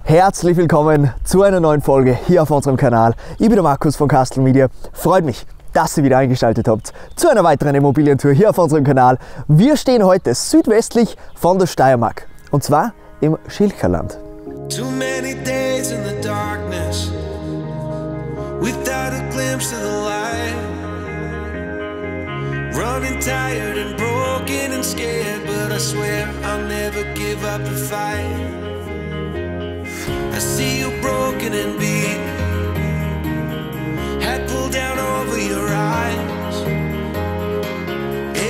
Herzlich willkommen zu einer neuen Folge hier auf unserem Kanal. Ich bin der Markus von Castle Media. Freut mich, dass ihr wieder eingeschaltet habt zu einer weiteren Immobilientour hier auf unserem Kanal. Wir stehen heute südwestlich von der Steiermark und zwar im Schilcherland. Too many days in the darkness without a glimpse of the light. Running tired and broken and scared, but I swear I'll never give up the fight. I see you broken and beat, head pulled down over your eyes.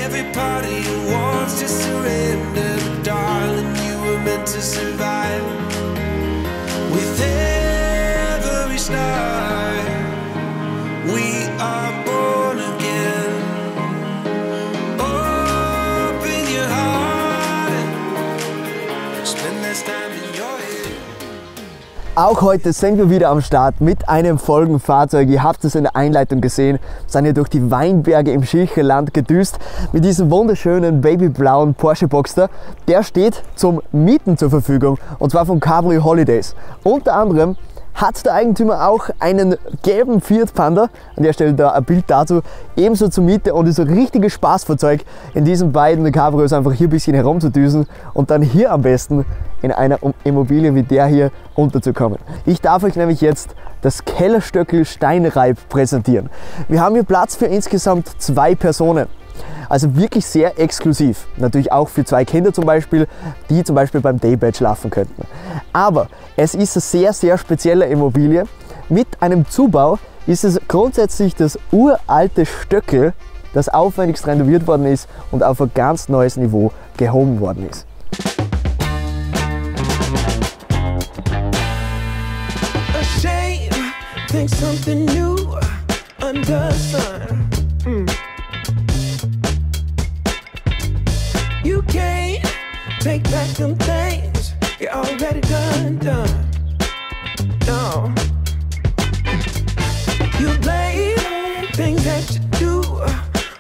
Every part of you wants to surrender, but darling, you were meant to survive. With every star, we are born again. Open your heart, spend this time in your head. Auch heute sind wir wieder am Start mit einem Folgenfahrzeug. Ihr habt es in der Einleitung gesehen, sind hier durch die Weinberge im Schilcherland gedüst mit diesem wunderschönen babyblauen Porsche Boxster. Der steht zum Mieten zur Verfügung und zwar von Cabrio Holidays. Unter anderem hat der Eigentümer auch einen gelben Fiat Panda, an der Stelle da ein Bild dazu, ebenso zur Miete und ist ein richtiges Spaßfahrzeug, in diesen beiden Cabrios einfach hier ein bisschen herumzudüsen und dann hier am besten in einer Immobilie wie der hier unterzukommen. Ich darf euch nämlich jetzt das Kellerstöckl Steinreib präsentieren. Wir haben hier Platz für insgesamt 2 Personen. Also wirklich sehr exklusiv. Natürlich auch für 2 Kinder zum Beispiel, die zum Beispiel beim Daybed schlafen könnten. Aber es ist eine sehr, sehr spezielle Immobilie. Mit einem Zubau ist es grundsätzlich das uralte Stöckl, das aufwendigst renoviert worden ist und auf ein ganz neues Niveau gehoben worden ist. Think something new under the sun. You can't take back them things you already done. No. You blame things that you do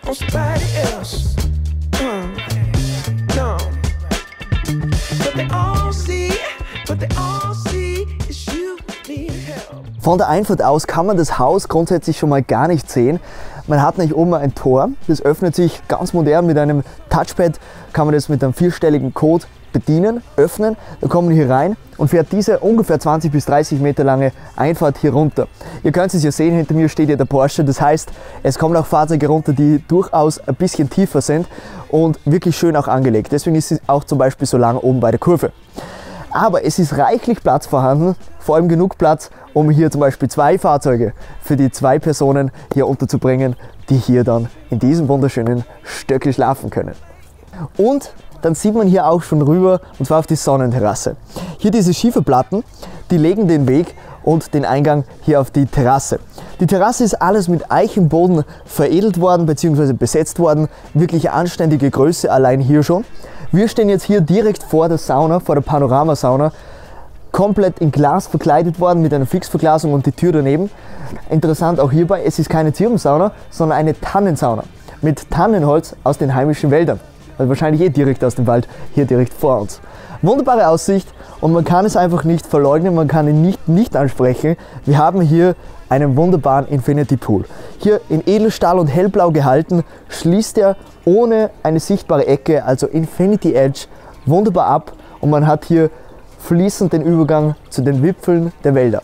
on somebody else. No. But they all see is you need help. Von der Einfahrt aus kann man das Haus grundsätzlich schon mal gar nicht sehen. Man hat nämlich oben ein Tor, das öffnet sich ganz modern mit einem Touchpad, kann man das mit einem 4-stelligen Code bedienen, öffnen, dann kommt man hier rein und fährt diese ungefähr 20 bis 30 Meter lange Einfahrt hier runter. Ihr könnt es ja sehen, hinter mir steht ja der Porsche, das heißt, es kommen auch Fahrzeuge runter, die durchaus ein bisschen tiefer sind und wirklich schön auch angelegt. Deswegen ist es auch zum Beispiel so lang oben bei der Kurve. Aber es ist reichlich Platz vorhanden, vor allem genug Platz, um hier zum Beispiel 2 Fahrzeuge für die 2 Personen hier unterzubringen, die hier dann in diesem wunderschönen Stöckl schlafen können. Und dann sieht man hier auch schon rüber, und zwar auf die Sonnenterrasse. Hier diese Schieferplatten, die legen den Weg und den Eingang hier auf die Terrasse. Die Terrasse ist alles mit Eichenboden veredelt worden bzw. besetzt worden. Wirklich anständige Größe allein hier schon. Wir stehen jetzt hier direkt vor der Sauna, vor der Panoramasauna, komplett in Glas verkleidet worden mit einer Fixverglasung und die Tür daneben. Interessant auch hierbei, es ist keine Zirbensauna, sondern eine Tannensauna mit Tannenholz aus den heimischen Wäldern. Also wahrscheinlich direkt aus dem Wald, hier direkt vor uns. Wunderbare Aussicht und man kann es einfach nicht verleugnen, man kann ihn nicht ansprechen. Wir haben hier einen wunderbaren Infinity Pool. Hier in Edelstahl und hellblau gehalten, schließt er ohne eine sichtbare Ecke, also Infinity Edge, wunderbar ab und man hat hier fließend den Übergang zu den Wipfeln der Wälder.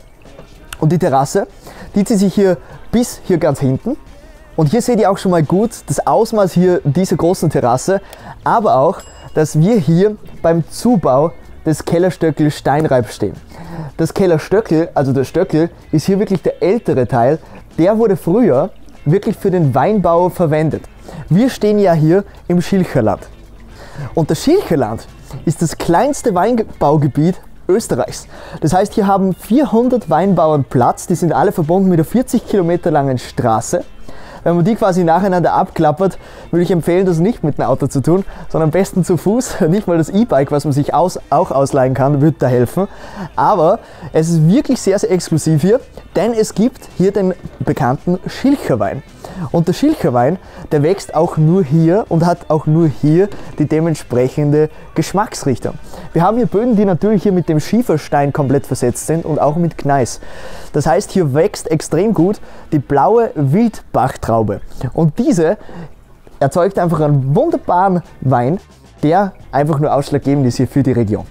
Und die Terrasse, die zieht sich hier bis hier ganz hinten. Und hier seht ihr auch schon mal gut das Ausmaß hier dieser großen Terrasse, aber auch, dass wir hier beim Zubau des Kellerstöckl Steinreib stehen. Das Kellerstöckl, also der Stöckl, ist hier wirklich der ältere Teil. Der wurde früher wirklich für den Weinbau verwendet. Wir stehen ja hier im Schilcherland. Und das Schilcherland ist das kleinste Weinbaugebiet Österreichs. Das heißt, hier haben 400 Weinbauern Platz, die sind alle verbunden mit einer 40 Kilometer langen Straße. Wenn man die quasi nacheinander abklappert, würde ich empfehlen, das nicht mit dem Auto zu tun, sondern am besten zu Fuß. Nicht mal das E-Bike, was man sich auch ausleihen kann, wird da helfen. Aber es ist wirklich sehr, sehr exklusiv hier, denn es gibt hier den bekannten Schilcherwein. Und der Schilcherwein, der wächst auch nur hier und hat auch nur hier die dementsprechende Geschmacksrichtung. Wir haben hier Böden, die natürlich hier mit dem Schieferstein komplett versetzt sind und auch mit Gneis. Das heißt, hier wächst extrem gut die blaue Wildbachtraube. Und diese erzeugt einfach einen wunderbaren Wein, der einfach nur ausschlaggebend ist hier für die Region.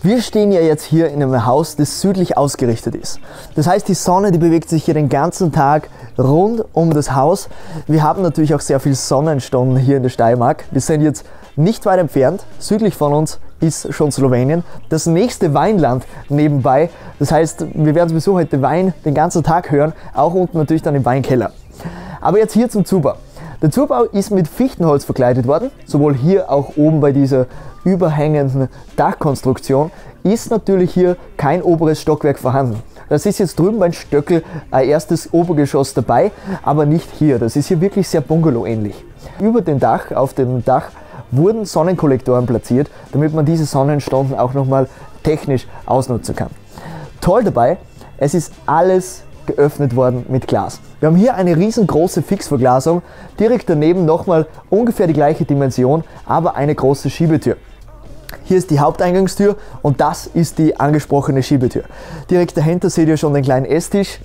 Wir stehen ja jetzt hier in einem Haus, das südlich ausgerichtet ist. Das heißt, die Sonne, die bewegt sich hier den ganzen Tag rund um das Haus. Wir haben natürlich auch sehr viel Sonnenstunden hier in der Steiermark. Wir sind jetzt nicht weit entfernt. Südlich von uns ist schon Slowenien. Das nächste Weinland nebenbei. Das heißt, wir werden sowieso heute Wein den ganzen Tag hören. Auch unten natürlich dann im Weinkeller. Aber jetzt hier zum Zubau. Der Zubau ist mit Fichtenholz verkleidet worden. Sowohl hier auch oben bei dieser überhängenden Dachkonstruktion ist natürlich hier kein oberes Stockwerk vorhanden. Das ist jetzt drüben beim Stöckel ein erstes Obergeschoss dabei, aber nicht hier. Das ist hier wirklich sehr Bungalow-ähnlich. Über dem Dach, auf dem Dach, wurden Sonnenkollektoren platziert, damit man diese Sonnenstunden auch nochmal technisch ausnutzen kann. Toll dabei, es ist alles geöffnet worden mit Glas. Wir haben hier eine riesengroße Fixverglasung, direkt daneben nochmal ungefähr die gleiche Dimension, aber eine große Schiebetür. Hier ist die Haupteingangstür und das ist die angesprochene Schiebetür. Direkt dahinter seht ihr schon den kleinen Esstisch.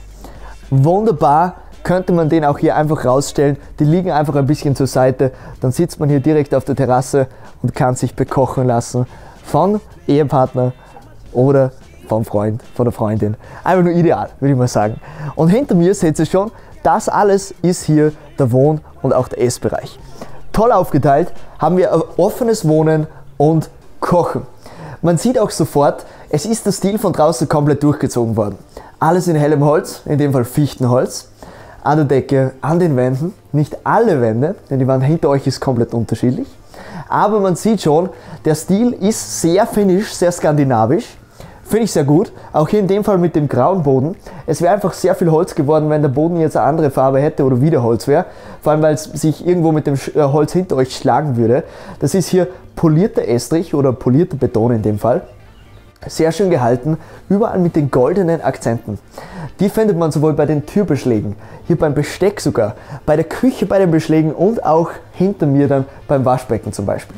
Wunderbar, könnte man den auch hier einfach rausstellen. Die liegen einfach ein bisschen zur Seite. Dann sitzt man hier direkt auf der Terrasse und kann sich bekochen lassen von Ehepartner oder vom Freund, von der Freundin. Einfach nur ideal, würde ich mal sagen. Und hinter mir seht ihr schon, das alles ist hier der Wohn- und auch der Essbereich. Toll aufgeteilt haben wir ein offenes Wohnen und Kochen. Man sieht auch sofort, es ist der Stil von draußen komplett durchgezogen worden. Alles in hellem Holz, in dem Fall Fichtenholz. An der Decke, an den Wänden, nicht alle Wände, denn die Wand hinter euch ist komplett unterschiedlich. Aber man sieht schon, der Stil ist sehr finnisch, sehr skandinavisch. Finde ich sehr gut, auch hier in dem Fall mit dem grauen Boden. Es wäre einfach sehr viel Holz geworden, wenn der Boden jetzt eine andere Farbe hätte oder wieder Holz wäre. Vor allem, weil es sich irgendwo mit dem Holz hinter euch schlagen würde. Das ist hier polierter Estrich oder polierter Beton in dem Fall. Sehr schön gehalten, überall mit den goldenen Akzenten. Die findet man sowohl bei den Türbeschlägen, hier beim Besteck sogar, bei der Küche bei den Beschlägen und auch hinter mir dann beim Waschbecken zum Beispiel.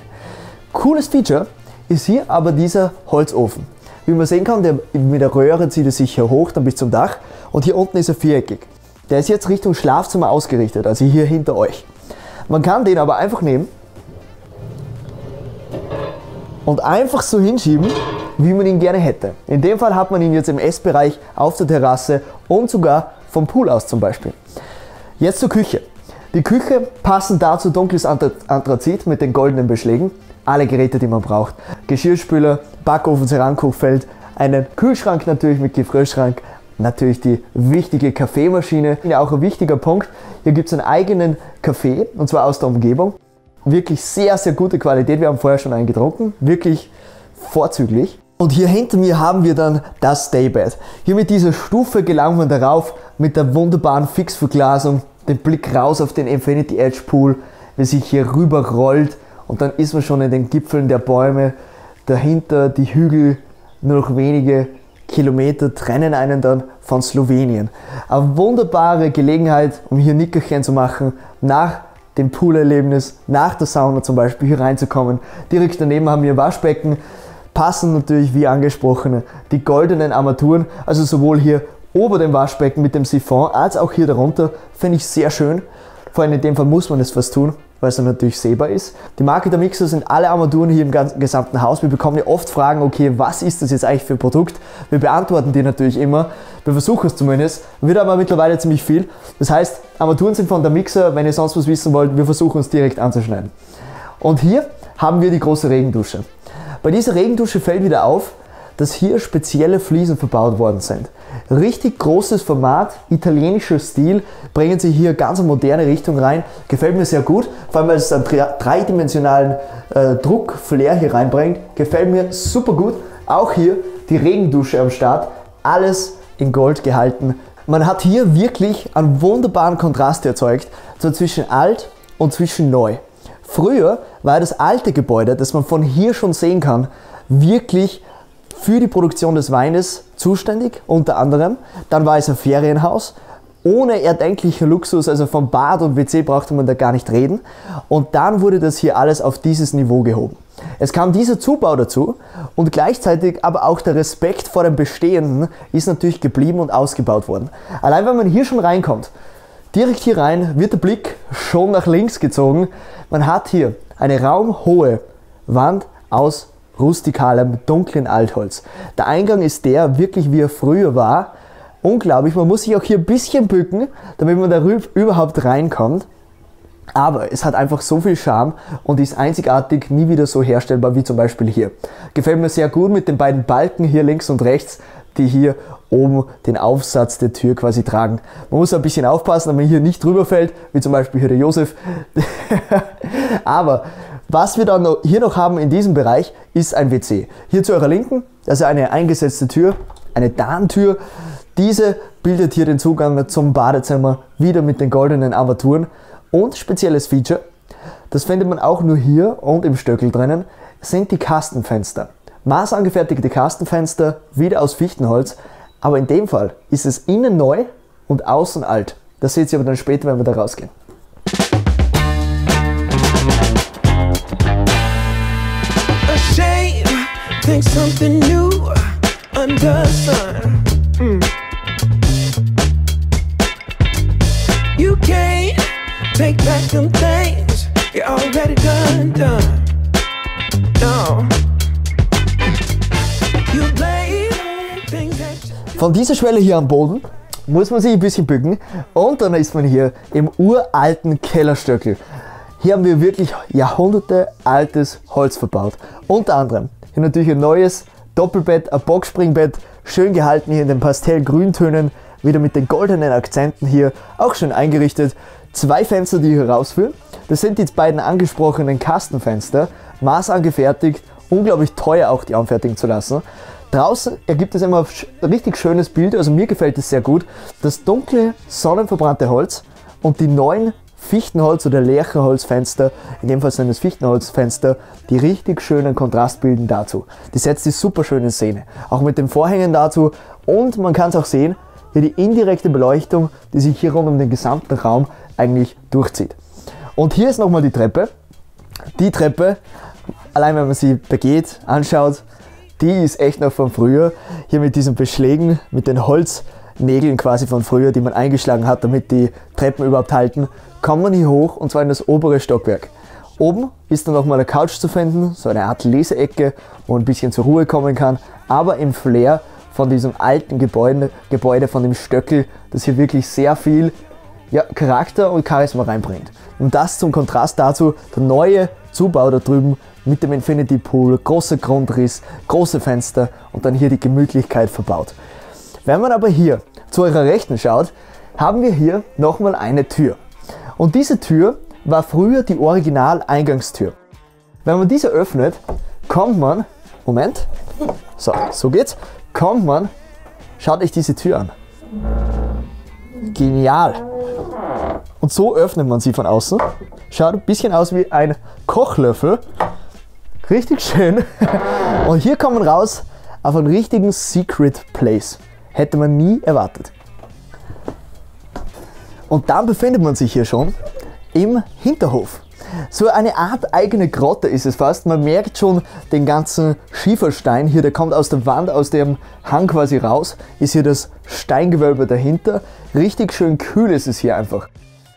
Cooles Feature ist hier aber dieser Holzofen. Wie man sehen kann, mit der Röhre zieht er sich hier hoch, dann bis zum Dach und hier unten ist er viereckig. Der ist jetzt Richtung Schlafzimmer ausgerichtet, also hier hinter euch. Man kann den aber einfach nehmen und einfach so hinschieben, wie man ihn gerne hätte. In dem Fall hat man ihn jetzt im Essbereich, auf der Terrasse und sogar vom Pool aus zum Beispiel. Jetzt zur Küche. Die Küche passend dazu dunkles Anthrazit mit den goldenen Beschlägen. Alle Geräte, die man braucht. Geschirrspüler, Backofen, Cerankochfeld, einen Kühlschrank natürlich mit Gefrierschrank, natürlich die wichtige Kaffeemaschine. Ja, auch ein wichtiger Punkt, hier gibt es einen eigenen Kaffee und zwar aus der Umgebung. Wirklich sehr, sehr gute Qualität, wir haben vorher schon einen getrunken, wirklich vorzüglich. Und hier hinter mir haben wir dann das Daybed. Hier mit dieser Stufe gelangt man darauf, mit der wunderbaren Fixverglasung, den Blick raus auf den Infinity Edge Pool, wie sich hier rüber rollt. Und dann ist man schon in den Gipfeln der Bäume, dahinter die Hügel, nur noch wenige Kilometer trennen einen dann von Slowenien. Eine wunderbare Gelegenheit, um hier Nickerchen zu machen, nach dem Poolerlebnis, nach der Sauna zum Beispiel hier reinzukommen. Direkt daneben haben wir ein Waschbecken, passen natürlich wie angesprochen die goldenen Armaturen, also sowohl hier ober dem Waschbecken mit dem Siphon als auch hier darunter, finde ich sehr schön. Vor allem in dem Fall muss man es fast tun, weil es dann natürlich sehbar ist. Die Marke der Mixer sind alle Armaturen hier im gesamten Haus. Wir bekommen ja oft Fragen, okay, was ist das jetzt eigentlich für ein Produkt? Wir beantworten die natürlich immer. Wir versuchen es zumindest, wird aber mittlerweile ziemlich viel. Das heißt, Armaturen sind von der Mixer, wenn ihr sonst was wissen wollt, wir versuchen es direkt anzuschneiden. Und hier haben wir die große Regendusche. Bei dieser Regendusche fällt wieder auf, dass hier spezielle Fliesen verbaut worden sind. Richtig großes Format, italienischer Stil, bringen sie hier ganz eine moderne Richtung rein. Gefällt mir sehr gut, vor allem weil es einen dreidimensionalen Druck-Flair hier reinbringt. Gefällt mir super gut. Auch hier die Regendusche am Start, alles in Gold gehalten. Man hat hier wirklich einen wunderbaren Kontrast erzeugt, so zwischen alt und zwischen neu. Früher war das alte Gebäude, das man von hier schon sehen kann, wirklich für die Produktion des Weines zuständig, unter anderem. Dann war es ein Ferienhaus, ohne erdenklichen Luxus, also vom Bad und WC brauchte man da gar nicht reden. Und dann wurde das hier alles auf dieses Niveau gehoben. Es kam dieser Zubau dazu und gleichzeitig aber auch der Respekt vor dem Bestehenden ist natürlich geblieben und ausgebaut worden. Allein wenn man hier schon reinkommt, direkt hier rein, wird der Blick schon nach links gezogen. Man hat hier eine raumhohe Wand aus rustikalem, dunklen Altholz. Der Eingang ist der, wirklich wie er früher war. Unglaublich, man muss sich auch hier ein bisschen bücken, damit man da überhaupt reinkommt. Aber es hat einfach so viel Charme und ist einzigartig, nie wieder so herstellbar wie zum Beispiel hier. Gefällt mir sehr gut mit den beiden Balken hier links und rechts, die hier oben den Aufsatz der Tür quasi tragen. Man muss ein bisschen aufpassen, damit man hier nicht drüber fällt, wie zum Beispiel hier der Josef. Aber was wir dann hier noch haben in diesem Bereich, ist ein WC. Hier zu eurer Linken, also eine eingesetzte Tür, eine Darntür. Diese bildet hier den Zugang zum Badezimmer, wieder mit den goldenen Armaturen. Und spezielles Feature, das findet man auch nur hier und im Stöckel drinnen, sind die Kastenfenster. Maßangefertigte Kastenfenster, wieder aus Fichtenholz, aber in dem Fall ist es innen neu und außen alt. Das seht ihr aber dann später, wenn wir da rausgehen. A shame, think something new under the sun. You can't take back them things you already done. No. You blame things that Von dieser Schwelle hier am Boden muss man sich ein bisschen bücken und dann ist man hier im uralten Kellerstöckel. Hier haben wir wirklich Jahrhunderte altes Holz verbaut. Unter anderem hier natürlich ein neues Doppelbett, ein Boxspringbett, schön gehalten hier in den Pastellgrüntönen, wieder mit den goldenen Akzenten hier, auch schön eingerichtet. 2 Fenster, die hier rausführen. Das sind die beiden angesprochenen Kastenfenster, maßangefertigt, unglaublich teuer auch die anfertigen zu lassen. Draußen ergibt es immer ein richtig schönes Bild, also mir gefällt es sehr gut. Das dunkle, sonnenverbrannte Holz und die neuen Fichtenholz- oder Lärchenholzfenster, in dem Fall sind es Fichtenholzfenster, die richtig schönen Kontrast bilden dazu. Die setzt die super schön in Szene. Auch mit den Vorhängen dazu und man kann es auch sehen, hier die indirekte Beleuchtung, die sich hier rund um den gesamten Raum eigentlich durchzieht. Und hier ist nochmal die Treppe. Die Treppe, allein wenn man sie begeht, anschaut, die ist echt noch von früher. Hier mit diesen Beschlägen, mit den Holznägeln quasi von früher, die man eingeschlagen hat, damit die Treppen überhaupt halten, kommt man hier hoch und zwar in das obere Stockwerk. Oben ist dann nochmal eine Couch zu finden, so eine Art Leseecke, wo man ein bisschen zur Ruhe kommen kann, aber im Flair von diesem alten Gebäude von dem Stöckel, das hier wirklich sehr viel Charakter und Charisma reinbringt. Und das zum Kontrast dazu, der neue Zubau da drüben mit dem Infinity Pool, großer Grundriss, große Fenster und dann hier die Gemütlichkeit verbaut. Wenn man aber hier zu eurer Rechten schaut, haben wir hier nochmal eine Tür. Und diese Tür war früher die Original-Eingangstür. Wenn man diese öffnet, kommt man, Moment, so geht's, kommt man, schaut euch diese Tür an. Genial! Und so öffnet man sie von außen. Schaut ein bisschen aus wie ein Kochlöffel. Richtig schön. Und hier kommt man raus auf einen richtigen Secret Place. Hätte man nie erwartet. Und dann befindet man sich hier schon im Hinterhof. So eine Art eigene Grotte ist es fast. Man merkt schon den ganzen Schieferstein hier, der kommt aus der Wand, aus dem Hang quasi raus. Ist hier das Steingewölbe dahinter. Richtig schön kühl ist es hier einfach.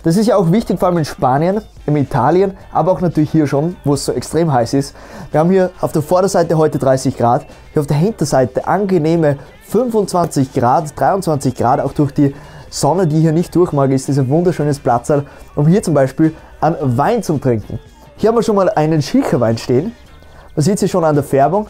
Das ist ja auch wichtig, vor allem in Spanien, in Italien, aber auch natürlich hier schon, wo es so extrem heiß ist. Wir haben hier auf der Vorderseite heute 30 Grad, hier auf der Hinterseite angenehme 25 Grad, 23 Grad, auch durch die Sonne, die hier nicht durch mag, ist ein wunderschönes Platzal, um hier zum Beispiel an Wein zum Trinken. Hier haben wir schon mal einen Schilcherwein stehen. Man sieht sie schon an der Färbung.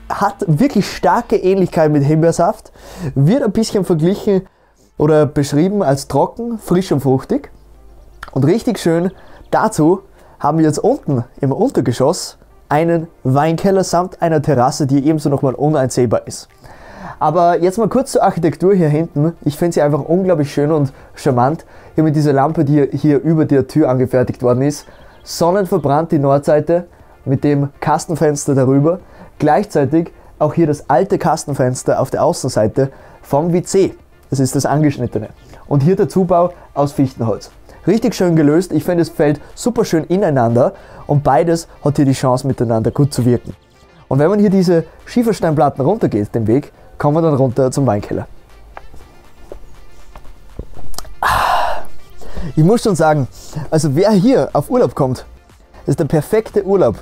Hat wirklich starke Ähnlichkeit mit Himbeersaft. Wird ein bisschen verglichen oder beschrieben als trocken, frisch und fruchtig. Und richtig schön dazu haben wir jetzt unten im Untergeschoss einen Weinkeller samt einer Terrasse, die ebenso nochmal uneinsehbar ist. Aber jetzt mal kurz zur Architektur hier hinten. Ich finde sie einfach unglaublich schön und charmant. Hier mit dieser Lampe, die hier über der Tür angefertigt worden ist. Sonnenverbrannt die Nordseite mit dem Kastenfenster darüber. Gleichzeitig auch hier das alte Kastenfenster auf der Außenseite vom WC. Das ist das angeschnittene. Und hier der Zubau aus Fichtenholz. Richtig schön gelöst. Ich finde, es fällt super schön ineinander und beides hat hier die Chance miteinander gut zu wirken. Und wenn man hier diese Schiefersteinplatten runtergeht, den Weg, kommen wir dann runter zum Weinkeller. Ich muss schon sagen, also wer hier auf Urlaub kommt, ist der perfekte Urlaub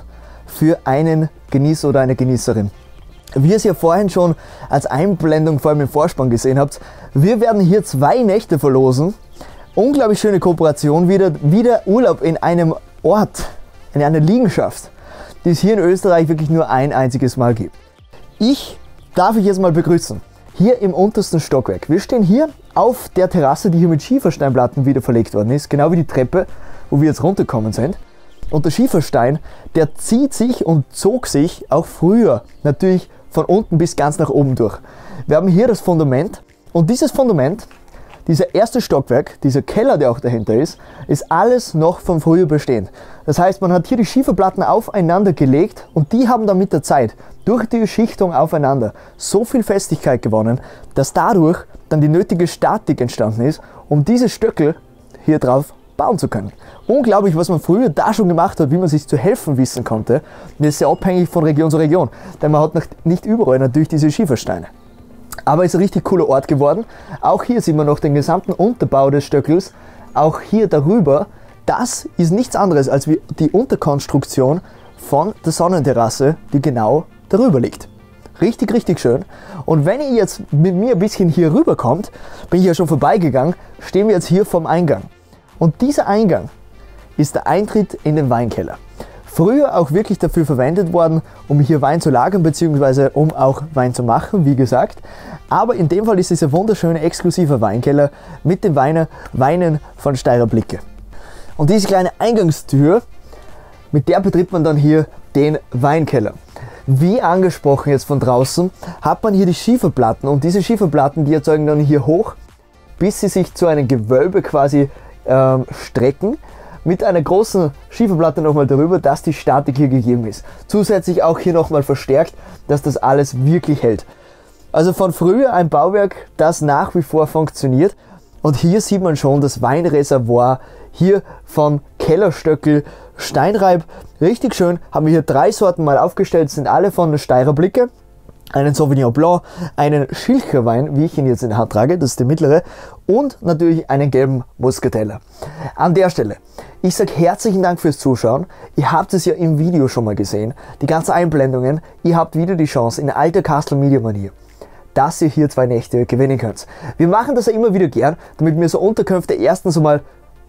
für einen Genießer oder eine Genießerin. Wie ihr es ja vorhin schon als Einblendung vor allem im Vorspann gesehen habt, wir werden hier 2 Nächte verlosen. Unglaublich schöne Kooperation, wieder Urlaub in einem Ort, in einer Liegenschaft, die es hier in Österreich wirklich nur ein einziges Mal gibt. Ich darf euch jetzt mal begrüßen, hier im untersten Stockwerk. Wir stehen hier auf der Terrasse, die hier mit Schiefersteinplatten wieder verlegt worden ist, genau wie die Treppe, wo wir jetzt runtergekommen sind. Und der Schieferstein, der zieht sich und zog sich auch früher natürlich von unten bis ganz nach oben durch. Wir haben hier das Fundament und dieses Fundament, dieser erste Stockwerk, dieser Keller, der auch dahinter ist alles noch von früher bestehend. Das heißt, man hat hier die Schieferplatten aufeinander gelegt und die haben dann mit der Zeit durch die Schichtung aufeinander so viel Festigkeit gewonnen, dass dadurch dann die nötige Statik entstanden ist, um diese Stöckel hier drauf bauen zu können. Unglaublich, was man früher da schon gemacht hat, wie man sich zu helfen wissen konnte. Das ist sehr abhängig von Region zu Region, denn man hat nicht überall natürlich diese Schiefersteine. Aber es ist ein richtig cooler Ort geworden. Auch hier sieht man noch den gesamten Unterbau des Stöckels. Auch hier darüber, das ist nichts anderes als wie die Unterkonstruktion von der Sonnenterrasse, die genau darüber liegt. Richtig, richtig schön. Und wenn ihr jetzt mit mir ein bisschen hier rüber kommt, bin ich ja schon vorbeigegangen, stehen wir jetzt hier vom Eingang. Und dieser Eingang ist der Eintritt in den Weinkeller. Früher auch wirklich dafür verwendet worden, um hier Wein zu lagern, beziehungsweise um auch Wein zu machen, wie gesagt. Aber in dem Fall ist es ein wunderschöner, exklusiver Weinkeller mit den Weinen von Steirer Blicke. Und diese kleine Eingangstür, mit der betritt man dann hier den Weinkeller. Wie angesprochen jetzt von draußen, hat man hier die Schieferplatten und diese Schieferplatten, die erzeugen dann hier hoch, bis sie sich zu einem Gewölbe quasi strecken. Mit einer großen Schieferplatte nochmal darüber, dass die Statik hier gegeben ist. Zusätzlich auch hier nochmal verstärkt, dass das alles wirklich hält. Also von früher ein Bauwerk, das nach wie vor funktioniert. Und hier sieht man schon das Weinreservoir hier von Kellerstöckel Steinreib. Richtig schön, haben wir hier 3 Sorten mal aufgestellt, sind alle von der Steirer Blicke. Einen Sauvignon Blanc, einen Schilcherwein, wie ich ihn jetzt in der Hand trage, das ist der mittlere, und natürlich einen gelben Muscateller. An der Stelle, ich sage herzlichen Dank fürs Zuschauen. Ihr habt es ja im Video schon mal gesehen, die ganzen Einblendungen. Ihr habt wieder die Chance in alter Castle Media Manier, dass ihr hier 2 Nächte gewinnen könnt. Wir machen das ja immer wieder gern, damit wir so Unterkünfte erstens mal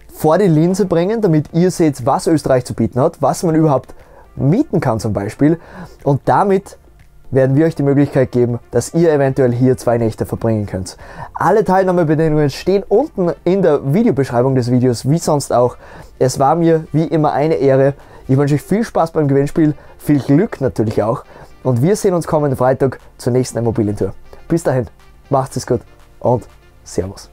vor die Linse bringen, damit ihr seht, was Österreich zu bieten hat, was man überhaupt mieten kann zum Beispiel, und damit werden wir euch die Möglichkeit geben, dass ihr eventuell hier 2 Nächte verbringen könnt. Alle Teilnahmebedingungen stehen unten in der Videobeschreibung des Videos, wie sonst auch. Es war mir wie immer eine Ehre. Ich wünsche euch viel Spaß beim Gewinnspiel, viel Glück natürlich auch. Und wir sehen uns kommenden Freitag zur nächsten Immobilientour. Bis dahin, macht's es gut und Servus.